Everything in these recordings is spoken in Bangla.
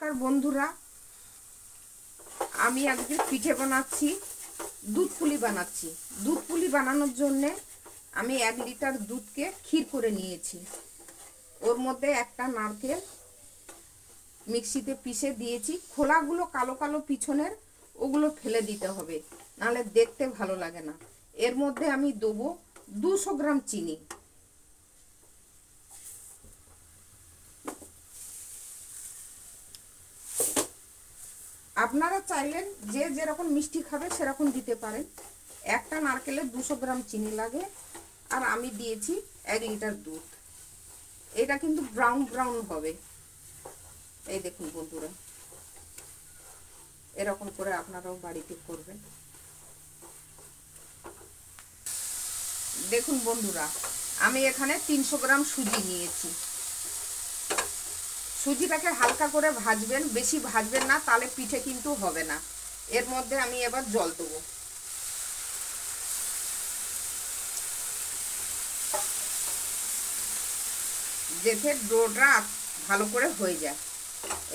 নমস্কার বন্ধুরা, আমি আজকে পিঠে বানাচ্ছি, দুধ পুলি বানাচ্ছি। দুধ পুলি বানানোর জন্যে আমি 1 লিটার দুধকে ক্ষীর করে নিয়েছি। ওর মধ্যে একটা নারকেল মিক্সিতে পিষে দিয়েছি। খোলাগুলো কালো কালো পিছনের, ওগুলো ফেলে দিতে হবে, নাহলে দেখতে ভালো লাগে না। এর মধ্যে আমি দেবো 200 গ্রাম চিনি। আপনারা চাইলেন যে যেরকম মিষ্টি খাবে সেরকম দিতে পারেন। একটা নারকেলে 200 গ্রাম চিনি লাগে। আর আমি দিয়েছি 1 লিটার দুধ। এটা কিন্তু ব্রাউন ব্রাউন হবে। এই দেখুন বন্ধুরা, এরকম করে আপনারাও বাড়িতে করবেন। দেখুন বন্ধুরা, আমি এখানে 300 গ্রাম সুজি নিয়েছি। সুজিটাকে হালকা করে ভাজবেন, বেশি ভাজবেন না, তাহলে পিঠে কিন্তু হবে না। এর মধ্যে আমি এবার জল দেবো। যাতে ডোটা ভালো করে হয়ে যায়।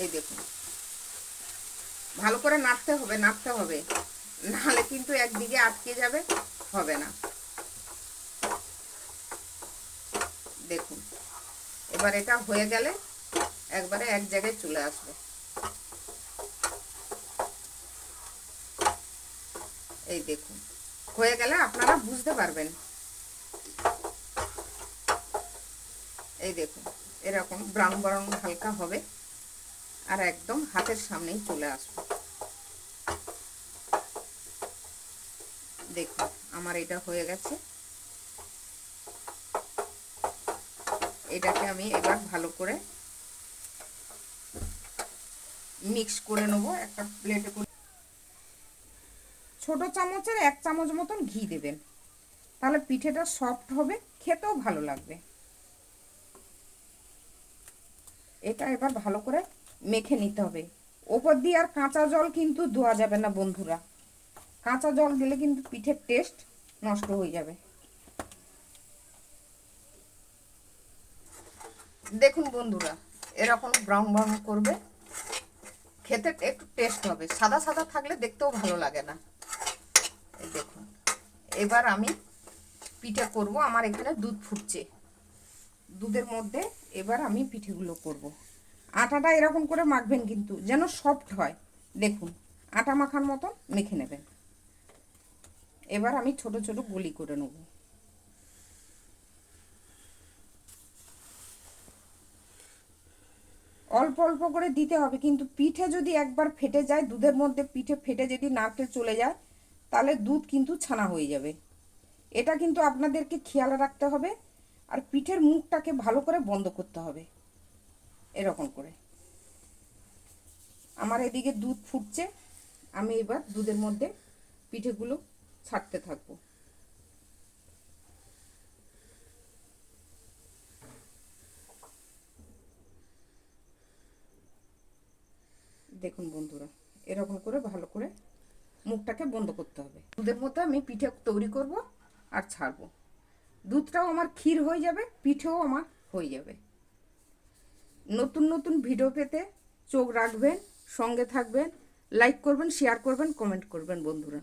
এই দেখুন, ভালো করে নাড়তে হবে, নাহলে কিন্তু একদিকে আটকে যাবে, হবে না। দেখুন, এবার এটা হয়ে গেলে একবারে এক জায়গায় চলে আসবে। এই দেখুন, হয়ে গেলে আপনারা বুঝতে পারবেন। এই দেখুন, এরকম ব্রাউন ব্রাউন হালকা হবে, আর একদম হাতের সামনেই চলে আসবে। দেখুন, আমার এটা হয়ে গেছে। এটাকে আমি এবার ভালো করে মিক্স করে নেবো একটা প্লেটে করে। ছোট চামচের 1 চামচ মতন ঘি দেবেন, তাহলে পিঠেটা সফট হবে, খেতেও ভালো লাগবে। এটা এবার ভালো করে মেখে নিতে হবে। ওপর দিয়ে আর কাঁচা জল কিন্তু দেওয়া যাবে না বন্ধুরা। কাঁচা জল দিলে কিন্তু পিঠের টেস্ট নষ্ট হয়ে যাবে। দেখুন বন্ধুরা, এরকম ব্রাউন ব্রাউন করবে, খেতে একটু টেস্ট হবে। সাদা সাদা থাকলে দেখতেও ভালো লাগে না। এই দেখুন, এবার আমি পিঠে করব। আমার এখানে দুধ ফুটছে, দুধের মধ্যে এবার আমি পিঠেগুলো করব। আটাটা এরকম করে মাখবেন কিন্তু যেন সফট হয়। দেখুন, আটা মাখার মতো মেখে নেবেন। এবার আমি ছোট ছোট গুলি করে নেব। অল্প অল্প করে দিতে হবে, কিন্তু পিঠে যদি একবার ফেটে যায়, দুধের মধ্যে পিঠে ফেটে যদি নারকেল চলে যায়, তাহলে দুধ কিন্তু ছানা হয়ে যাবে। এটা কিন্তু আপনাদেরকে খেয়াল রাখতে হবে। আর পিঠের মুখটাকে ভালো করে বন্ধ করতে হবে। এরকম করে আমার এদিকে দুধ ফুটছে, আমি এবার দুধের মধ্যে পিঠেগুলো ছাড়তে থাকবো। দেখুন বন্ধুরা, এরকম করে ভালো করে মুখটাকে বন্ধ করতে হবে। দুধের মধ্যে আমি পিঠে তৈরি করব আর ছাড়বো। দুধটাও আমার ক্ষীর হয়ে যাবে, পিঠেও আমার হয়ে যাবে। নতুন নতুন ভিডিও পেতে চোখ রাখবেন, সঙ্গে থাকবেন, লাইক করবেন, শেয়ার করবেন, কমেন্ট করবেন বন্ধুরা।